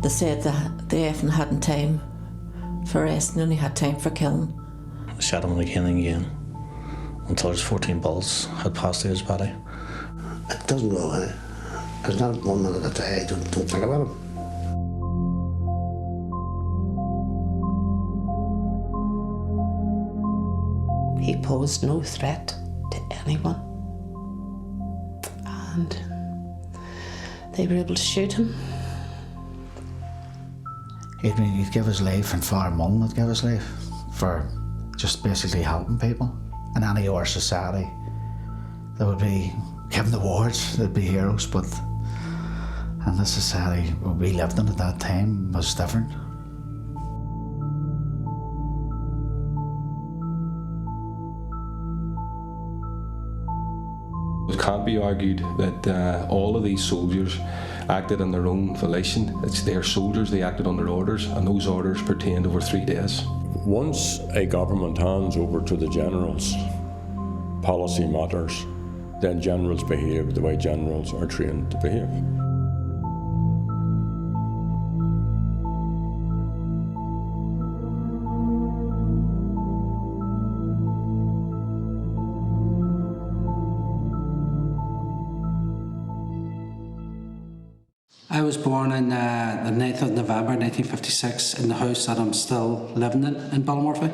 They said that they often hadn't time for resting, only had time for killing. I shot him again and again until his 14 bullets had passed through his body. It doesn't go away. There's not 1 minute a day I don't think about him. He posed no threat to anyone, and they were able to shoot him. He'd give his life, and for Mum would give his life for just basically helping people. In any other society, there would be given the awards, there'd be heroes, but in the society we lived in at that time was different. It can't be argued that all of these soldiers acted on their own volition. It's their soldiers, they acted under orders, and those orders pertained over 3 days. Once a government hands over to the generals, policy matters, then generals behave the way generals are trained to behave. I was born on the 9th of November 1956 in the house that I'm still living in Ballymurphy.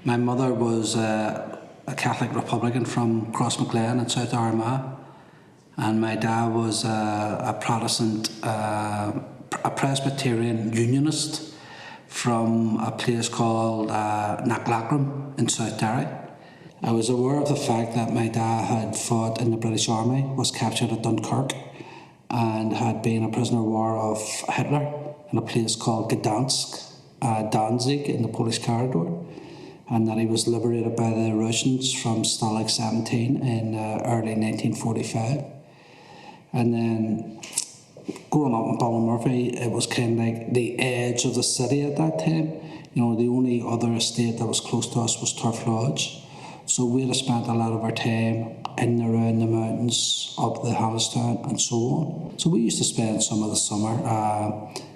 My mother was a Catholic Republican from Crossmaglen in South Armagh, and my dad was a Protestant, a Presbyterian Unionist from a place called Knacklackram in South Derry. I was aware of the fact that my dad had fought in the British Army, was captured at Dunkirk, and had been a prisoner of war of Hitler in a place called Gdansk, Danzig in the Polish corridor, and that he was liberated by the Russians from Stalag 17 in early 1945. And then growing up in Ballymurphy, it was kind of like the edge of the city at that time. You know, the only other estate that was close to us was Turf Lodge. So we'd have spent a lot of our time in and around the mountains, up the Hamilton and so on. So we used to spend some of the summer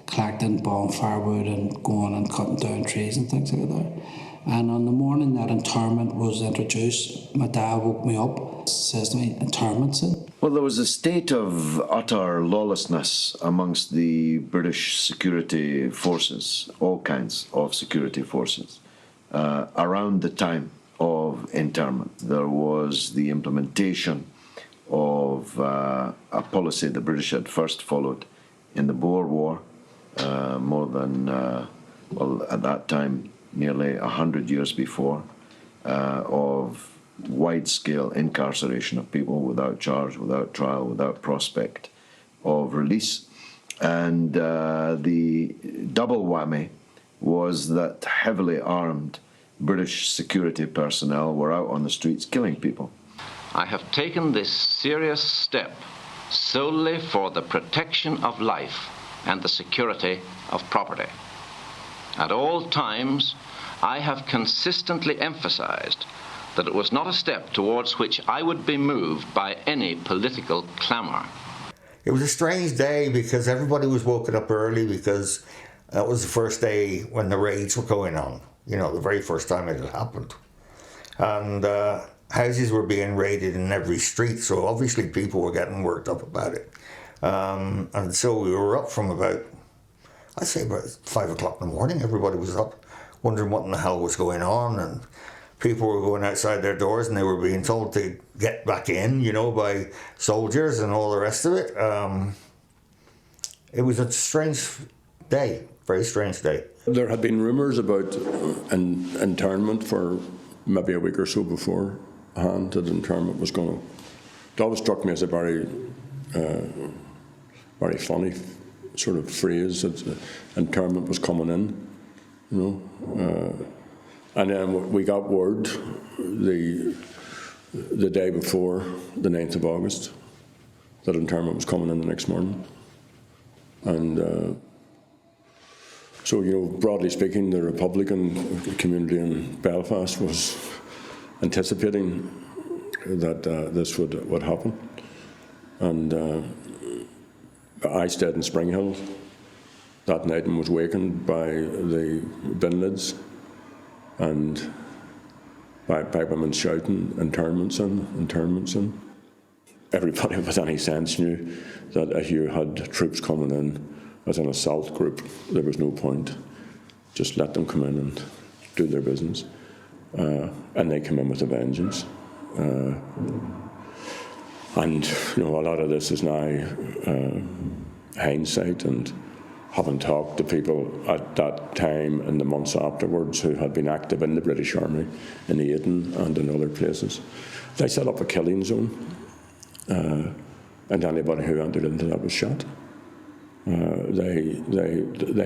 collecting bonfire and going and cutting down trees and things like that. And on the morning that internment was introduced, my dad woke me up, says to me, "Internment's in." Well, there was a state of utter lawlessness amongst the British security forces, all kinds of security forces, around the time of internment. There was the implementation of a policy the British had first followed in the Boer War, more than, well, at that time, nearly 100 years before, of wide-scale incarceration of people without charge, without trial, without prospect of release. And the double whammy was that heavily armed British security personnel were out on the streets killing people. I have taken this serious step solely for the protection of life and the security of property. At all times, I have consistently emphasized that it was not a step towards which I would be moved by any political clamor. It was a strange day because everybody was woken up early because that was the first day when the raids were going on. You know, the very first time it had happened. And houses were being raided in every street, so obviously people were getting worked up about it. And so we were up from about, I'd say about 5 o'clock in the morning. Everybody was up, wondering what in the hell was going on, and people were going outside their doors and they were being told to get back in, you know, by soldiers and all the rest of it. It was a strange day, very strange day. There had been rumours about an internment for maybe a week or so beforehand, that internment was going to. It always struck me as a very, very funny sort of phrase that internment was coming in, you know. And then we got word the day before, the 9th of August, that internment was coming in the next morning. And so, you know, broadly speaking, the Republican community in Belfast was anticipating that this would happen. And I stayed in Spring Hill that night and was wakened by the bin lids and by women shouting, internments in. Everybody with any sense knew that if you had troops coming in as an assault group, there was no point. Just let them come in and do their business. And they come in with a vengeance. And a lot of this is now hindsight, and having talked to people at that time and the months afterwards who had been active in the British Army in Aden and in other places. They set up a killing zone, and anybody who entered into that was shot. They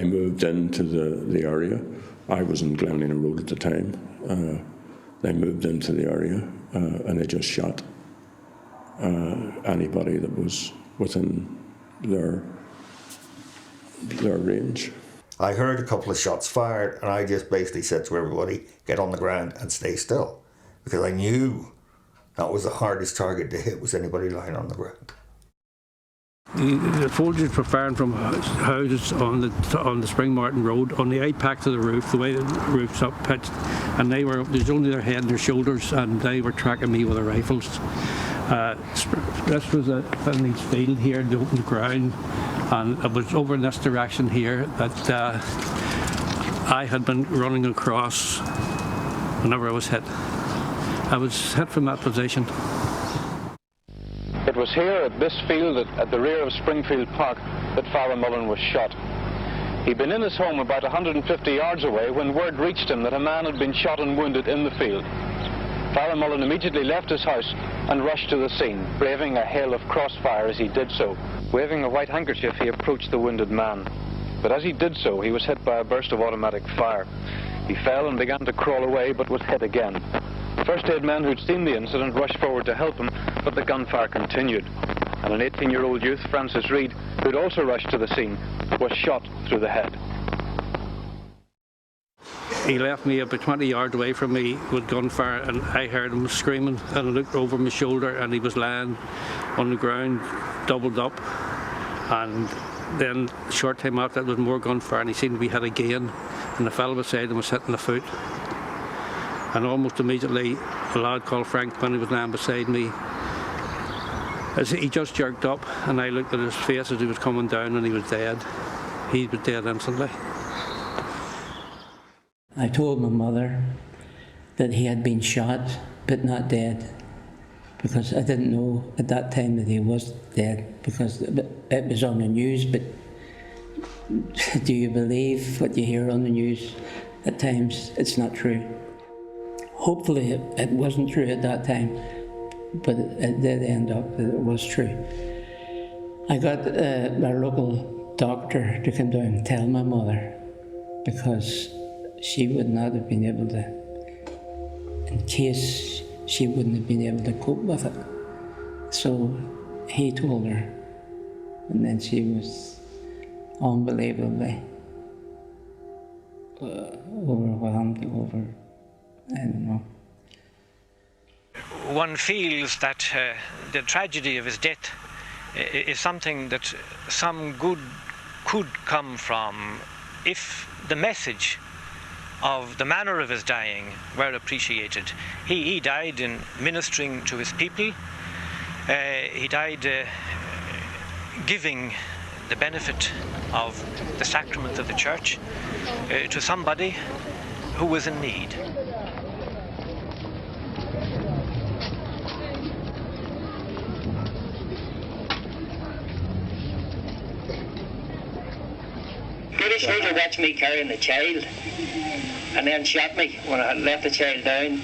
moved into the area. I was in Glenlina Road at the time. They moved into the area and they just shot anybody that was within their range. I heard a couple of shots fired, and I just basically said to everybody, get on the ground and stay still, because I knew that was the hardest target to hit, was anybody lying on the ground. The soldiers were firing from houses on the Spring Martin Road, on the apex of the roof, the way the roof's up pitched, and there's only their head and their shoulders, and they were tracking me with their rifles. This was a Finley's field here, the open ground, and it was over in this direction here that I had been running across whenever I was hit. I was hit from that position. It was here at this field at the rear of Springfield Park that Father Mullen was shot. He'd been in his home about 150 yards away when word reached him that a man had been shot and wounded in the field. Father Mullen immediately left his house and rushed to the scene, braving a hail of crossfire as he did so. Waving a white handkerchief, he approached the wounded man. But as he did so, he was hit by a burst of automatic fire. He fell and began to crawl away, but was hit again. First aid men who'd seen the incident rushed forward to help him, but the gunfire continued. And an 18-year-old youth, Francis Reed, who'd also rushed to the scene, was shot through the head. He left me about 20 yards away from me with gunfire, and I heard him screaming, and I looked over my shoulder and he was lying on the ground, doubled up. And then a short time after that, there was more gunfire, and he seemed to be hit again, and the fellow beside him was hit in the foot. And almost immediately, a lad called Frank, when he was lying beside me, as he just jerked up, and I looked at his face as he was coming down, and he was dead. He was dead instantly. I told my mother that he had been shot, but not dead, because I didn't know at that time that he was dead, because it was on the news. But do you believe what you hear on the news? At times, it's not true. Hopefully it wasn't true at that time, but it did end up that it was true. I got our local doctor to come down and tell my mother, because she would not have been able to, in case she wouldn't have been able to cope with it. So he told her, and then she was unbelievably overwhelmed over, I don't know. One feels that the tragedy of his death is something that some good could come from if the message of the manner of his dying were appreciated. He died in ministering to his people. He died giving the benefit of the sacrament of the church to somebody who was in need. British soldier watched me carrying the child and then shot me when I had left the child down.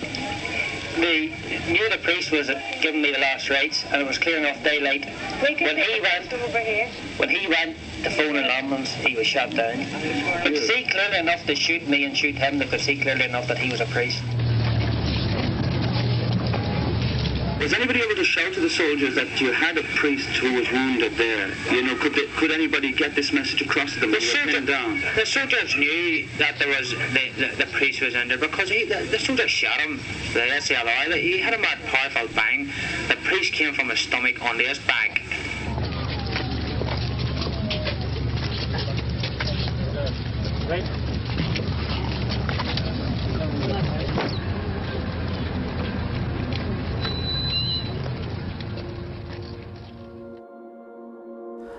Knew the priest was giving me the last rites, and it was clear enough daylight. When he went to phone an ambulance, he was shot down. But to see clearly enough to shoot me and shoot him, they could see clearly enough that he was a priest. Was anybody able to shout to the soldiers that you had a priest who was wounded there? You know, could anybody get this message across to them? The soldiers knew that there was the priest was in there, because the soldiers shot him. The SLR, he had a mad powerful bang. The priest came from his stomach onto his back. Right.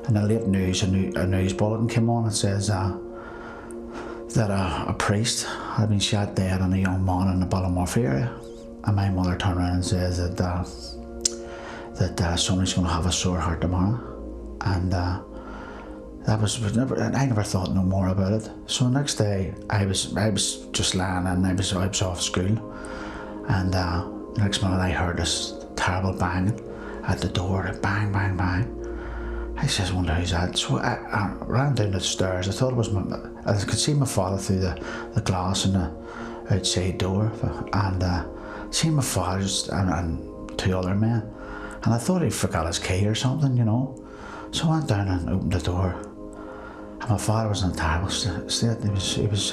In the late news, a news bulletin came on and says that a priest had been shot dead and a young man in the Ballymurphy area. And my mother turned around and says that somebody's going to have a sore heart tomorrow. And I never thought no more about it. So the next day, I was just lying and I was off school. And the next minute I heard this terrible banging at the door, bang, bang, bang. I says, I wonder who's that. So I ran down the stairs. I thought it was I could see my father through the glass in the outside door. And seen my father and two other men. And I thought he forgot his key or something, you know. So I went down and opened the door. And my father was in a terrible state. He was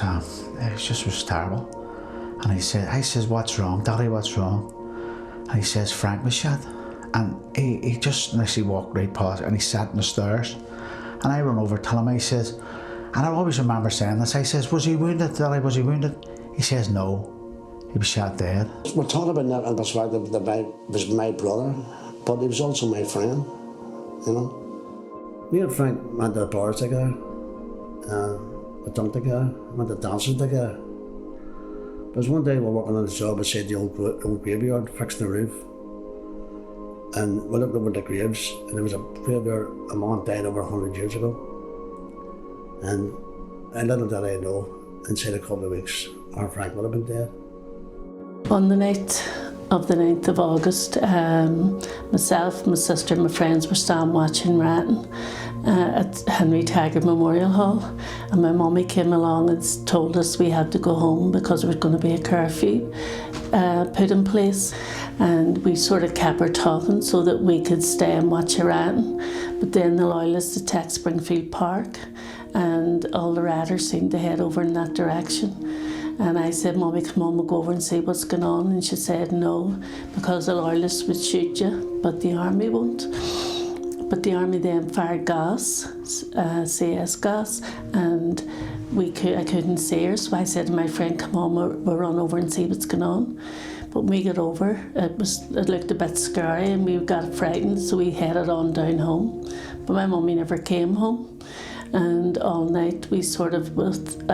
terrible. And I says, what's wrong, Daddy, what's wrong? And he says, Frank was shot. And he just nicely walked right past and he sat on the stairs. And I ran over to him, I says, and I always remember saying this, I says, was he wounded, Daddy, was he wounded? He says, no, he was shot dead. We're talking about that in perspective that he was my brother, but he was also my friend, you know. Me and Frank went to the bars together, we done together, went to dancing together. There was one day we were working on the job beside the old graveyard, fixing the roof. And we looked over the graves, and there was a graveyard, a man died over 100 years ago. And little did I know, inside a couple of weeks, our Frank would have been dead. On the night of the 9th of August, myself, my sister and my friends were standing watching Ratton at Henry Taggart Memorial Hall, and my mummy came along and told us we had to go home because there was going to be a curfew put in place, and we sort of kept her talking so that we could stay and watch a Ratton. But then the loyalists attacked Springfield Park and all the riders seemed to head over in that direction. And I said, Mummy, come on, we'll go over and see what's going on. And she said, no, because the loyalists would shoot you, but the army won't. But the army then fired gas, CS gas, and I couldn't see her. So I said to my friend, come on, we'll run over and see what's going on. But when we got over, it looked a bit scary and we got frightened, so we headed on down home. But my mummy never came home. And all night we sort of, with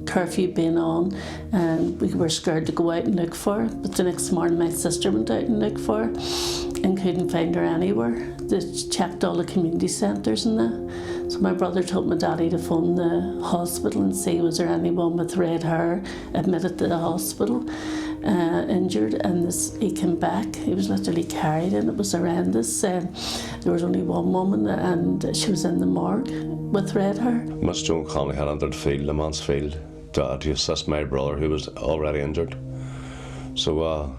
curfew being on, and we were scared to go out and look for her. But the next morning my sister went out and looked for her and couldn't find her anywhere. They checked all the community centres and that. So my brother told my daddy to phone the hospital and see was there anyone with red hair admitted to the hospital injured, and he came back. He was literally carried and it was horrendous. There was only one woman and she was in the morgue with red hair. Miss Joan Connolly had entered the man's field to assist my brother who was already injured. So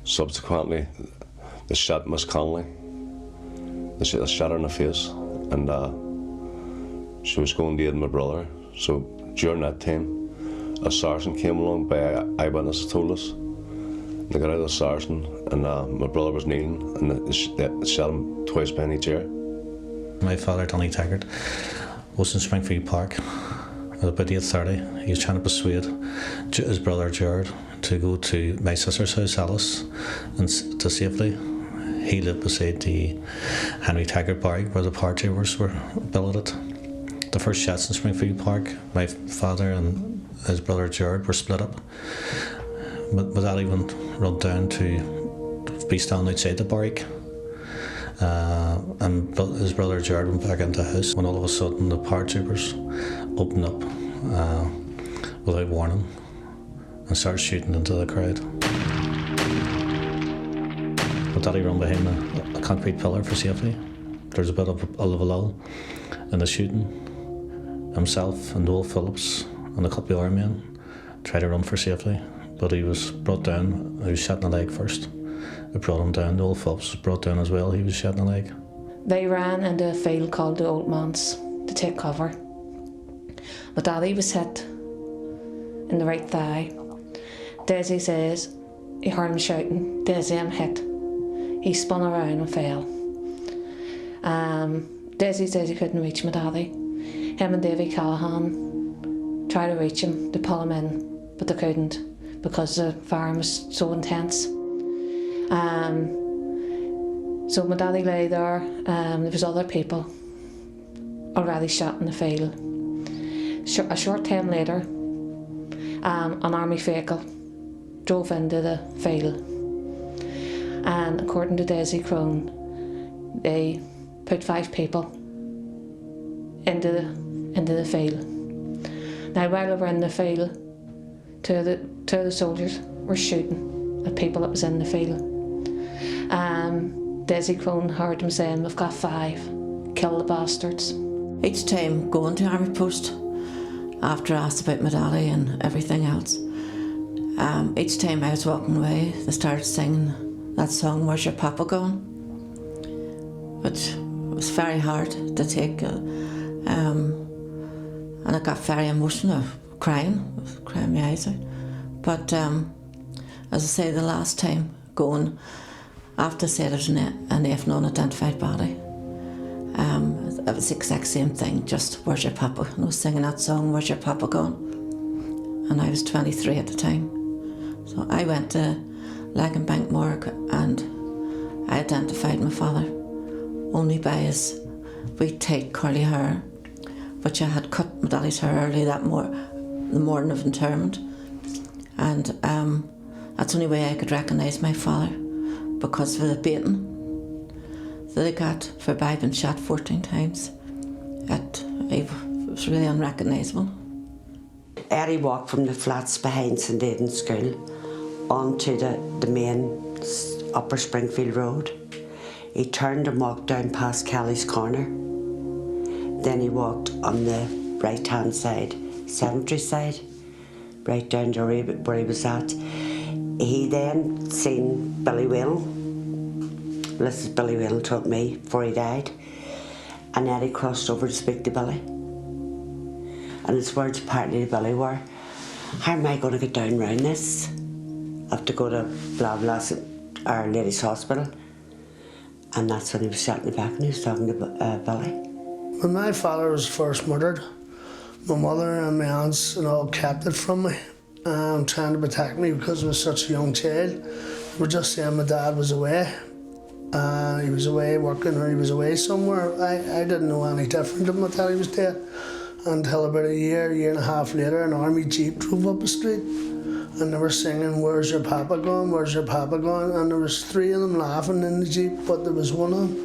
subsequently they shot Miss Connolly. They shot her in the face, and she was going to aid my brother. So during that time, a sergeant came along by eyewitnesses told us. They got out of the sergeant, and my brother was kneeling, and they shot him twice behind each ear. My father, Donny Taggart, was in Springfield Park at about 8:30. He was trying to persuade his brother Gerard to go to my sister's house, Alice, and to safely. He lived beside the Henry Taggart barrack where the power chambers were billeted. The first shots in Springfield Park, my father and his brother Gerard were split up. But that even run down to be standing outside the barrack. And his brother Gerard went back into the house when all of a sudden the power troopers opened up without warning and started shooting into the crowd. But Daddy ran behind a concrete pillar for safety. There's a bit of a lull in the shooting. Himself and Noel Phillips and a couple of other men tried to run for safety, but he was brought down. He was shot in the leg first. They brought him down. Noel Phillips was brought down as well. He was shot in the leg. They ran into a field called the Old Manse to take cover. But Daddy was hit in the right thigh. Desi says he heard him shouting, Desi, I'm hit. He spun around and fell. Desi says he couldn't reach my daddy. Him and Davy Callahan tried to reach him to pull him in, but they couldn't because the firing was so intense. So my daddy lay there. There was other people already shot in the field. A short time later, an army vehicle drove into the field, and according to Daisy Crone, they put 5 people into the field. Now, while they were in the field, two of the soldiers were shooting at people that was in the field. Daisy Crone heard them saying, "We've got 5, kill the bastards." Each time going to army post, after I asked about my daddy and everything else, each time I was walking away, they started singing that song, "Where's Your Papa Gone?" which was very hard to take, and I got very emotional, crying my eyes out. But as I say, the last time going, after I said it was an F non-identified body, it was the exact same thing, just "Where's your papa?" And I was singing that song, "Where's your papa gone?" And I was 23 at the time. So I went to Bank Morgue and I identified my father only by his wee tight curly hair, which I had cut my daddy's hair early the morning of internment. And that's the only way I could recognise my father, because of the beating that I got for being shot 14 times. It was really unrecognisable. Eddie walked from the flats behind St Aidan's School onto the main Upper Springfield Road. He turned and walked down past Kelly's Corner. Then he walked on the right-hand side, cemetery side, right down to where he was at. He then seen Billy Whale. This is Billy Whale told me before he died. And then he crossed over to speak to Billy. And his words apparently to Billy were, "How am I going to get down round this? I have to go to blah blah, Our Lady's Hospital." And that's when he was shot in the back and he was talking to Billy. When my father was first murdered, my mother and my aunts and all kept it from me, trying to protect me because I was such a young child. They were just saying my dad was away. He was away working, or he was away somewhere. I didn't know any different than my daddy was dead until about a year and a half later, an army jeep drove up the street and they were singing, "Where's your papa gone? Where's your papa gone?" And there was 3 of them laughing in the jeep, but there was one of them,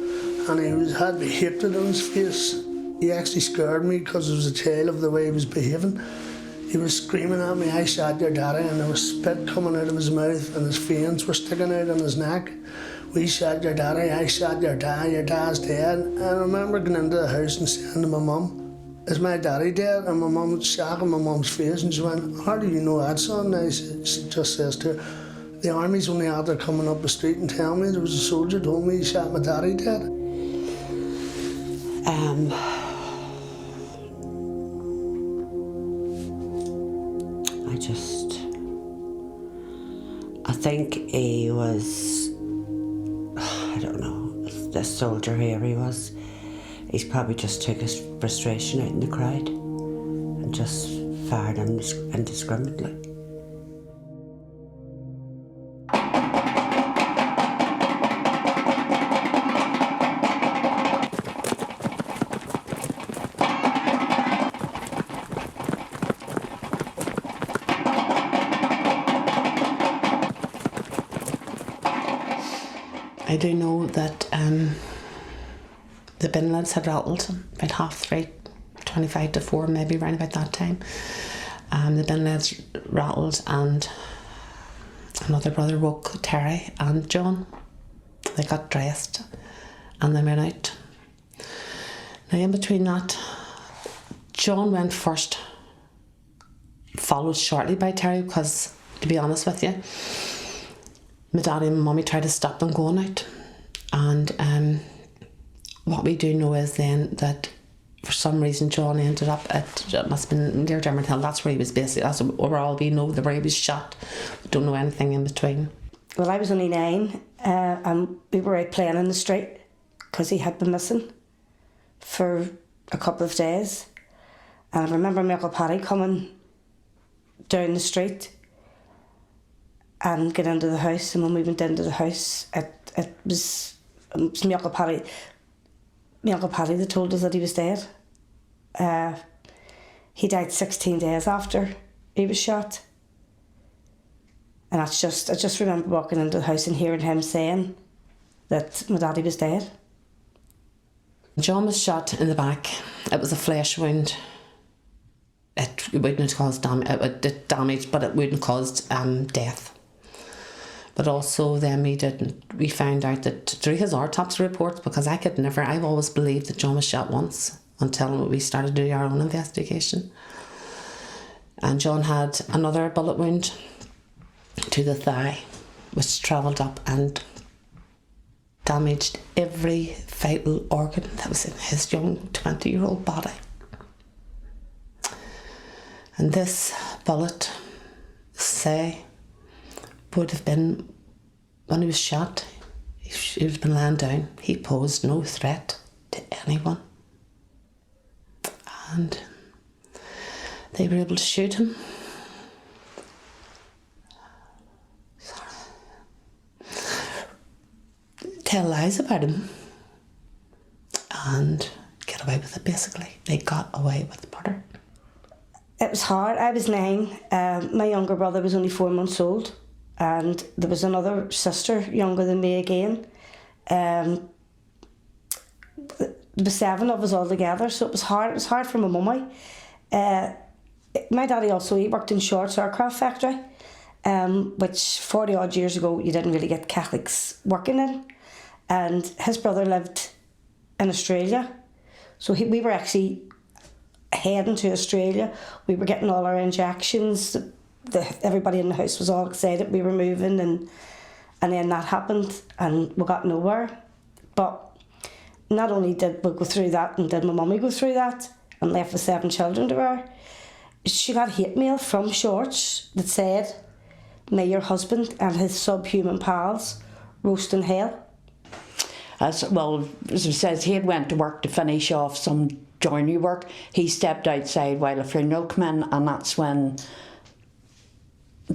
and he had the hatred on his face. He actually scared me because I was a child of the way he was behaving. He was screaming at me, "I shot your daddy," and there was spit coming out of his mouth and his veins were sticking out on his neck. "We shot your daddy, I shot your dad's dead." And I remember going into the house and saying to my mum, "Is my daddy dead?" And my mum was shocking my mum's face and she went, "How do you know that, son?" And she just says to her, "The army's only after coming up the street and telling me there was a soldier told me he shot my daddy dead." I think he was, I don't know, the soldier here he was. He's probably just took his frustration out in the crowd and just fired indiscriminately. I do know that the bin lids had rattled about 3:30, 25 to 4, maybe around about that time. The bin lids rattled and another brother woke Terry and John. They got dressed and they went out. Now in between that, John went first, followed shortly by Terry, because to be honest with you, my daddy and mummy tried to stop them going out. And what we do know is then that for some reason John ended up at, it must have been near Derry Hill, that's where he was basically, that's where all we know, where he was shot. We don't know anything in between. Well, I was only 9 and we were out playing in the street because he had been missing for a couple of days. And I remember my Uncle Paddy coming down the street and get into the house, and when we went into the house, it was my Uncle Paddy that told us that he was dead. He died 16 days after he was shot. And I just remember walking into the house and hearing him saying that my daddy was dead. John was shot in the back. It was a flesh wound. It wouldn't have caused damage, but it wouldn't have caused death. But also then we found out that through his autopsy reports, because I've always believed that John was shot once until we started doing our own investigation. And John had another bullet wound to the thigh, which travelled up and damaged every vital organ that was in his young 20-year-old body. And this bullet, say, would have been, when he was shot, he would have been lying down. He posed no threat to anyone. And they were able to shoot him. Tell lies about him and get away with it, basically. They got away with murder. It was hard. I was 9. My younger brother was only 4 months old, and there was another sister younger than me again. There were 7 of us all together, so it was hard. It was hard for my mummy. My daddy also, he worked in Short's aircraft factory, which 40 odd years ago you didn't really get Catholics working in. And his brother lived in Australia. So we were actually heading to Australia. We were getting all our injections. Everybody in the house was all excited. We were moving, and then that happened and we got nowhere. But not only did we go through that and did my mummy go through that and left with 7 children to her, she got hate mail from Shorts that said, "May your husband and his subhuman pals roast in hell." As it says, he had went to work to finish off some joinery work. He stepped outside while a funeral came in, and that's when,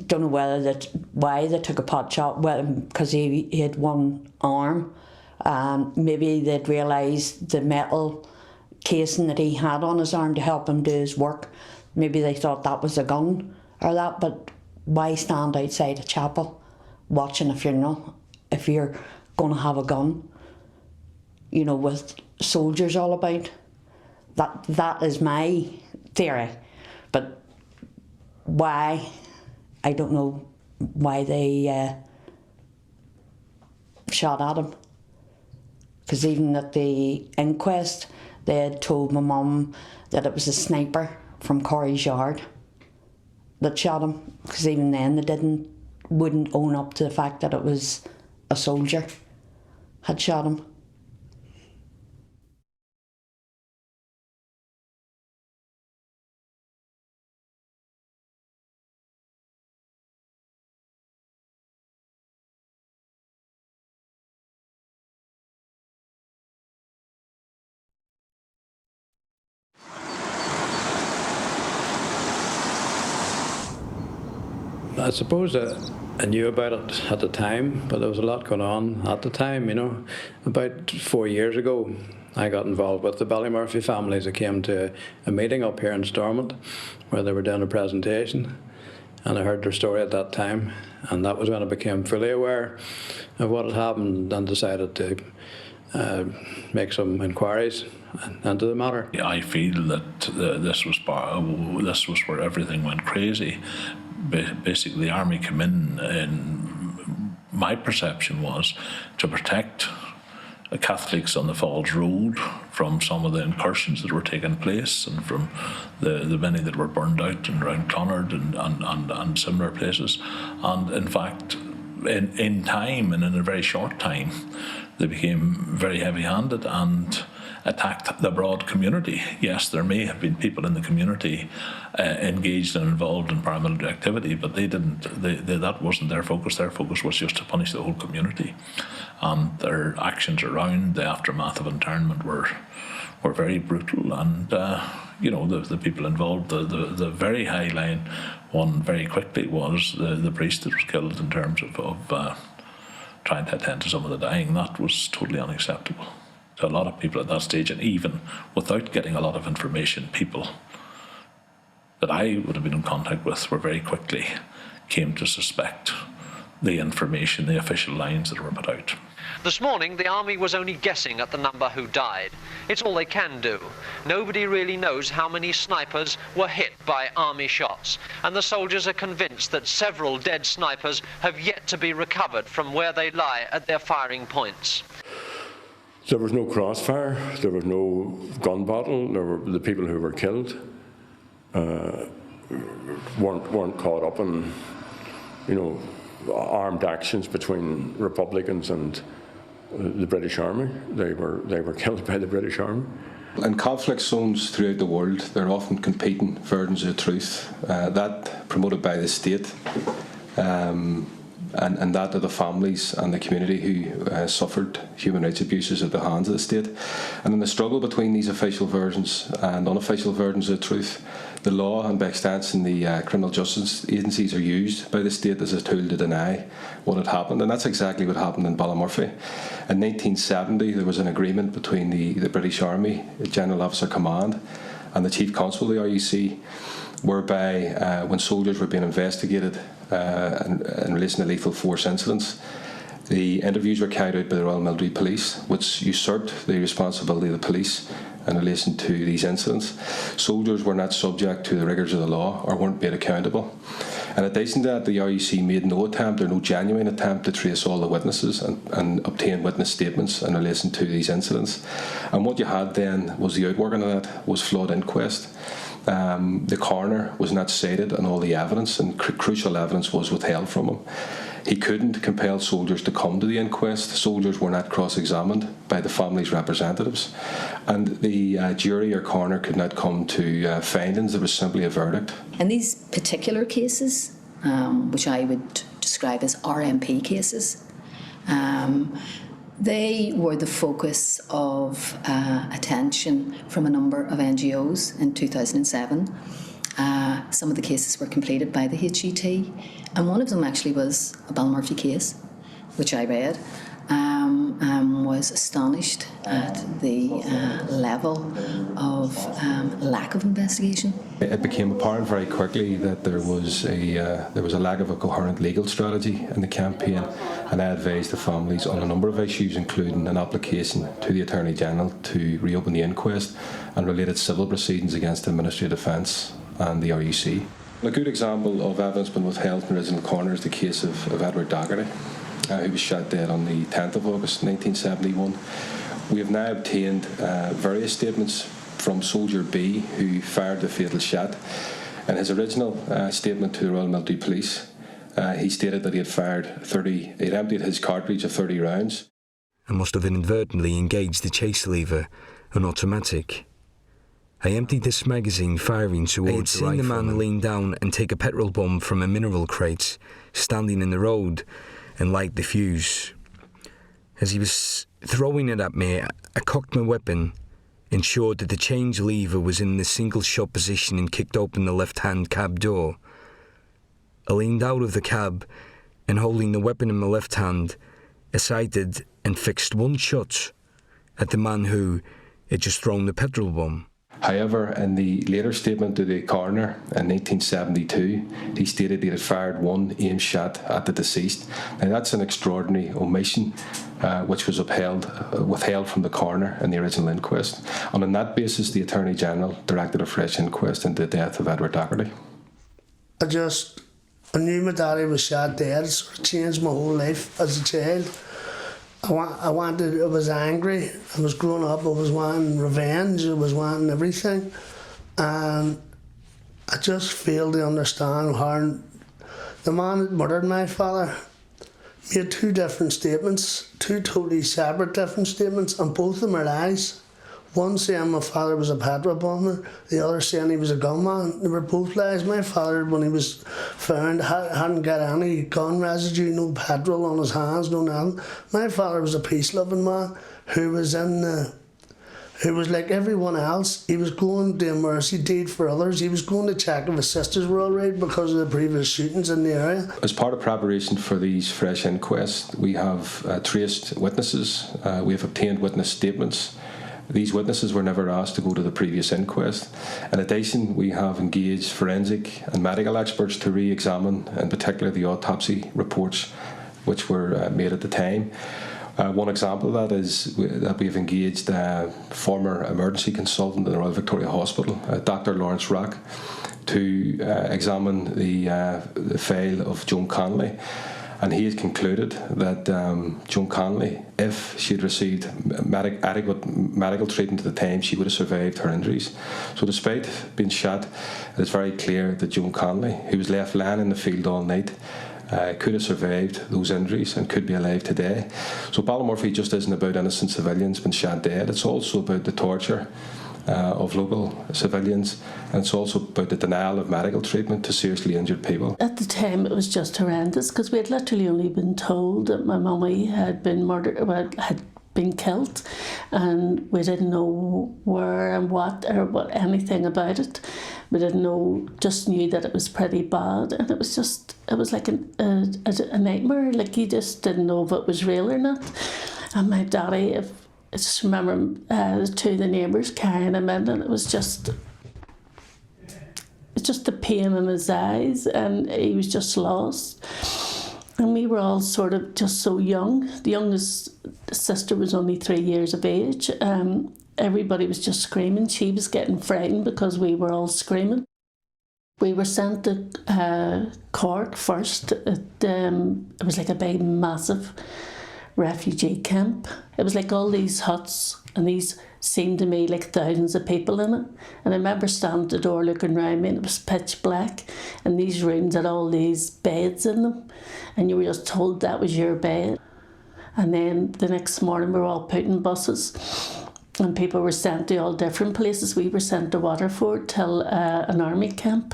don't know why they took a pot shot, because he had one arm. Maybe they'd realised the metal casing that he had on his arm to help him do his work. Maybe they thought that was a gun or that, but why stand outside a chapel watching a funeral if you're going to have a gun? You know, with soldiers all about. That is my theory. But why, I don't know why they shot at him. Because even at the inquest, they had told my mum that it was a sniper from Corrie's Yard that shot him. Because even then they wouldn't own up to the fact that it was a soldier had shot him. I suppose I knew about it at the time, but there was a lot going on at the time, you know. About 4 years ago, I got involved with the Ballymurphy families. I came to a meeting up here in Stormont where they were doing a presentation, and I heard their story at that time, and that was when I became fully aware of what had happened and decided to make some inquiries into the matter. I feel that this was where everything went crazy. Basically, the army came in, and my perception was to protect the Catholics on the Falls Road from some of the incursions that were taking place, and from the many that were burned out and around Clonard and similar places. And in fact, in time, and in a very short time, they became very heavy-handed, and attacked the broad community. Yes, there may have been people in the community engaged and involved in paramilitary activity, but they didn't. That wasn't their focus. Their focus was just to punish the whole community, and their actions around the aftermath of internment were very brutal. And the people involved, the very high line one very quickly was the priest that was killed in terms of trying to attend to some of the dying. That was totally unacceptable to a lot of people at that stage, and even without getting a lot of information, people that I would have been in contact with were very quickly came to suspect the information, the official lines that were put out. This morning, the army was only guessing at the number who died. It's all they can do. Nobody really knows how many snipers were hit by army shots, and the soldiers are convinced that several dead snipers have yet to be recovered from where they lie at their firing points. There was no crossfire, there was no gun battle, the people who were killed weren't caught up in, armed actions between Republicans and the British Army. They were killed by the British Army. In conflict zones throughout the world, there are often competing versions of the truth. That promoted by the state, and that of the families and the community who suffered human rights abuses at the hands of the state. And in the struggle between these official versions and unofficial versions of the truth, the law and by extension the criminal justice agencies are used by the state as a tool to deny what had happened. And that's exactly what happened in Ballymurphy. In 1970 there was an agreement between the British Army, General Officer Command, and the Chief Constable of the RUC, whereby when soldiers were being investigated in relation to lethal force incidents, the interviews were carried out by the Royal Military Police, which usurped the responsibility of the police in relation to these incidents. Soldiers were not subject to the rigours of the law or weren't made accountable. In addition to that, the RUC made no attempt or no genuine attempt to trace all the witnesses and obtain witness statements in relation to these incidents. And what you had then was the outworking of that was flawed inquest. The coroner was not cited on all the evidence, and crucial evidence was withheld from him. He couldn't compel soldiers to come to the inquest. Soldiers were not cross-examined by the family's representatives, and the jury or coroner could not come to findings. There was simply a verdict. In these particular cases, which I would describe as RMP cases, they were the focus of attention from a number of NGOs in 2007. Some of the cases were completed by the HUT, and one of them actually was a Ballymurphy case, which I read, was astonished at the level of lack of investigation. It became apparent very quickly that there was a lack of a coherent legal strategy in the campaign, and I advised the families on a number of issues, including an application to the Attorney General to reopen the inquest and related civil proceedings against the Ministry of Defence and the RUC. A good example of evidence being withheld from the original coroner is the case of Edward Doherty, who was shot dead on the 10th of August 1971. We have now obtained various statements from Soldier B, who fired the fatal shot. In his original statement to the Royal Military Police, he stated that he had emptied his cartridge of 30 rounds. I must have inadvertently engaged the chase lever, an automatic. I emptied this magazine firing towards I had seen the man lean down and take a petrol bomb from a mineral crate standing in the road and light the fuse. As he was throwing it at me, I cocked my weapon, ensured that the change lever was in the single shot position, and kicked open the left-hand cab door. I leaned out of the cab and, holding the weapon in my left hand, I sighted and fixed one shot at the man who had just thrown the petrol bomb. However, in the later statement to the coroner in 1972, he stated he had fired one aimed shot at the deceased. Now that's an extraordinary omission, which was withheld from the coroner in the original inquest. And on that basis, the Attorney General directed a fresh inquest into the death of Edward Doherty. I knew my daddy was shot dead. It sort of changed my whole life as a child. I was angry, I was growing up, I was wanting revenge, I was wanting everything. And I just failed to understand how the man that murdered my father made two different statements, two totally separate different statements, and both of them are lies. One saying my father was a petrol bomber, the other saying he was a gunman. They were both lies. My father, when he was found, hadn't got any gun residue, no petrol on his hands, no nothing. My father was a peace-loving man who was who was like everyone else. He was going to do a mercy deed for others. He was going to check if his sisters were all right because of the previous shootings in the area. As part of preparation for these fresh inquests, we have traced witnesses. We have obtained witness statements. These witnesses were never asked to go to the previous inquest. In addition, we have engaged forensic and medical experts to re-examine, in particular, the autopsy reports which were made at the time. One example of that is that we have engaged a former emergency consultant in the Royal Victoria Hospital, Dr. Lawrence Rack, to examine the file of Joan Connolly. And he has concluded that Joan Connolly, if she had received adequate medical treatment at the time, she would have survived her injuries. So despite being shot, it is very clear that Joan Connolly, who was left lying in the field all night, could have survived those injuries and could be alive today. So Ballymurphy just isn't about innocent civilians being shot dead. It's also about the torture of local civilians, and it's also about the denial of medical treatment to seriously injured people. At the time it was just horrendous because we had literally only been told that my mummy had been murdered, had been killed, and we didn't know where and what or anything about it. We didn't know, just knew that it was pretty bad, and it was like a nightmare. Like you just didn't know if it was real or not. And my daddy, I just remember two of the neighbours carrying him in, and it was just the pain in his eyes, and he was just lost. And we were all sort of just so young. The youngest sister was only 3 years of age. Everybody was just screaming. She was getting frightened because we were all screaming. We were sent to Cork first. It was like a big, massive refugee camp. It was like all these huts, and these seemed to me like thousands of people in it. And I remember standing at the door looking around me, and it was pitch black, and these rooms had all these beds in them, and you were just told that was your bed. And then the next morning we were all put in buses, and people were sent to all different places. We were sent to Waterford till an army camp,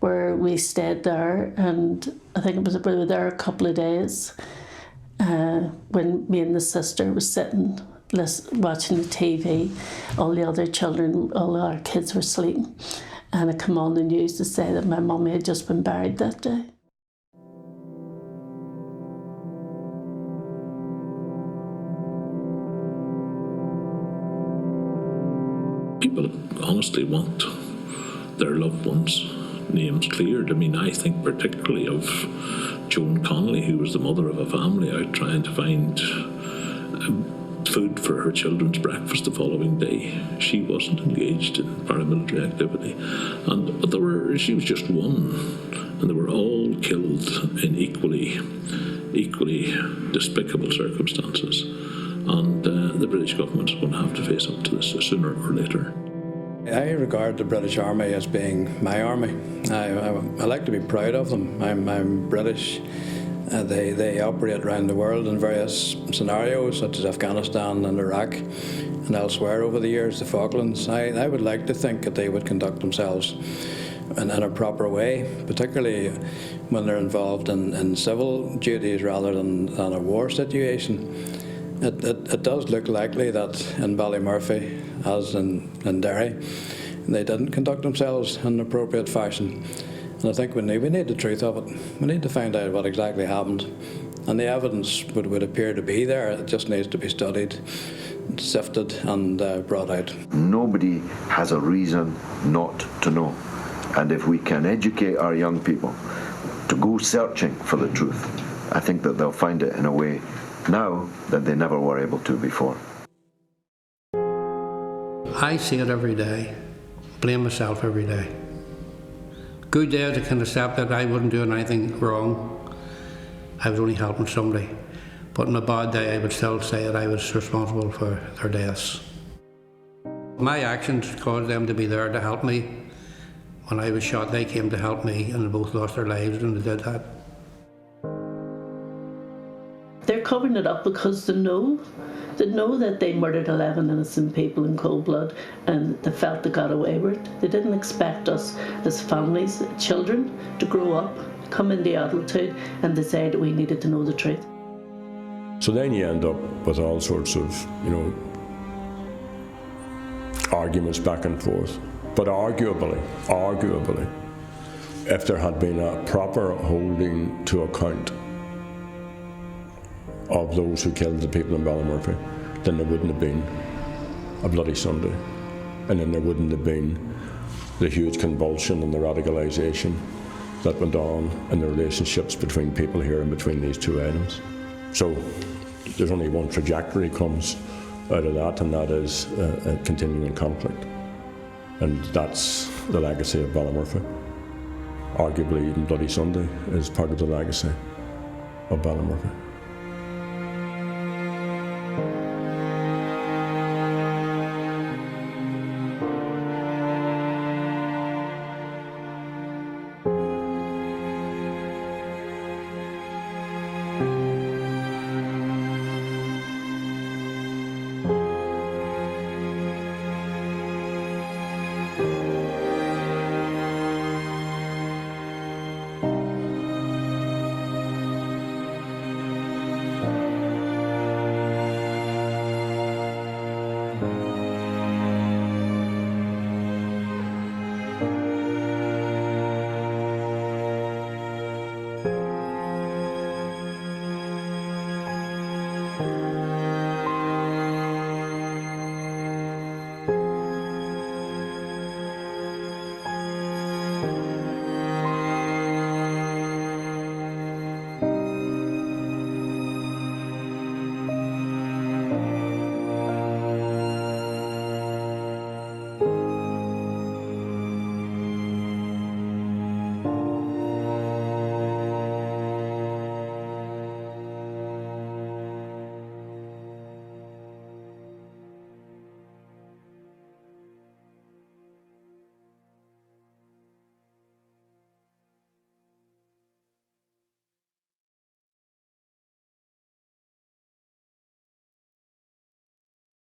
where we stayed there, and I think we were there a couple of days. When me and the sister was sitting watching the TV, all the other children, all our kids were sleeping, and it came on the news to say that my mummy had just been buried that day. People honestly want their loved ones' names cleared. I mean, I think particularly of Joan Connolly, who was the mother of a family out trying to find food for her children's breakfast the following day. She wasn't engaged in paramilitary activity, but she was just one, and they were all killed in equally despicable circumstances. And the British government is going to have to face up to this sooner or later. I regard the British Army as being my army. I like to be proud of them. I'm British. They operate around the world in various scenarios, such as Afghanistan and Iraq and elsewhere over the years, the Falklands. I would like to think that they would conduct themselves in a proper way, particularly when they're involved in civil duties rather than a war situation. It does look likely that in Ballymurphy, as in Derry, they didn't conduct themselves in an appropriate fashion. And I think we need the truth of it. We need to find out what exactly happened. And the evidence would appear to be there. It just needs to be studied, sifted and brought out. Nobody has a reason not to know. And if we can educate our young people to go searching for the truth, I think that they'll find it in a way now that they never were able to before. I see it every day, blame myself every day. Good days I can accept that I wasn't doing anything wrong, I was only helping somebody. But on a bad day I would still say that I was responsible for their deaths. My actions caused them to be there to help me. When I was shot they came to help me, and they both lost their lives when they did that. They're covering it up because they know that they murdered 11 innocent people in cold blood, and they felt they got away with it. They didn't expect us as families, children, to grow up, come into adulthood, and decide that we needed to know the truth. So then you end up with all sorts of, arguments back and forth. But arguably, if there had been a proper holding to account of those who killed the people in Ballymurphy, then there wouldn't have been a Bloody Sunday, and then there wouldn't have been the huge convulsion and the radicalisation that went on in the relationships between people here and between these two items. So there's only one trajectory comes out of that, and that is a continuing conflict. And that's the legacy of Ballymurphy. Arguably even Bloody Sunday is part of the legacy of Ballymurphy.